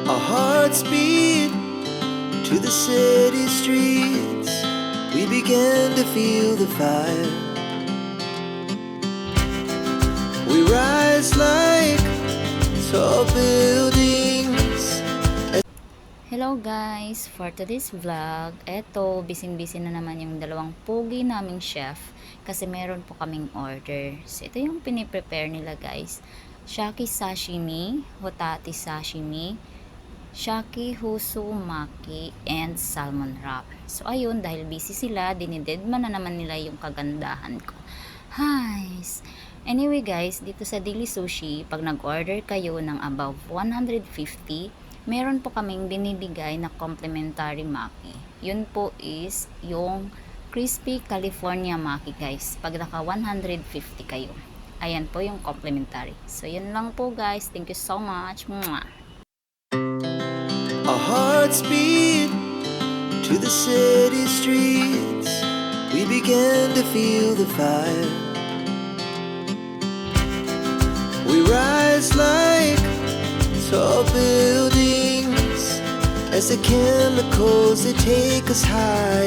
Our hearts beat to the city streets. We began to feel the fire. We rise like tall buildings. Hello guys! For today's vlog, eto, busy-busy na naman yung dalawang pogi naming chef kasi meron po kaming order. So, ito yung piniprepare nila guys. Shaki sashimi, hotati sashimi, shaki husu maki, and salmon wrap. So, ayun, dahil busy sila, dinidedma na naman nila yung kagandahan ko. Highs! Anyway guys, dito sa Dili Sushi, pag nag-order kayo ng above 150, meron po kaming binibigay na complimentary maki. Yun po is yung crispy California maki guys. Pag naka 150 kayo. Ayan po yung complimentary. So yun lang po guys. Thank you so much. Mwah! Our hearts beat to the city streets. We began to feel the fire. We rise like tall buildings as the chemicals, they take us higher.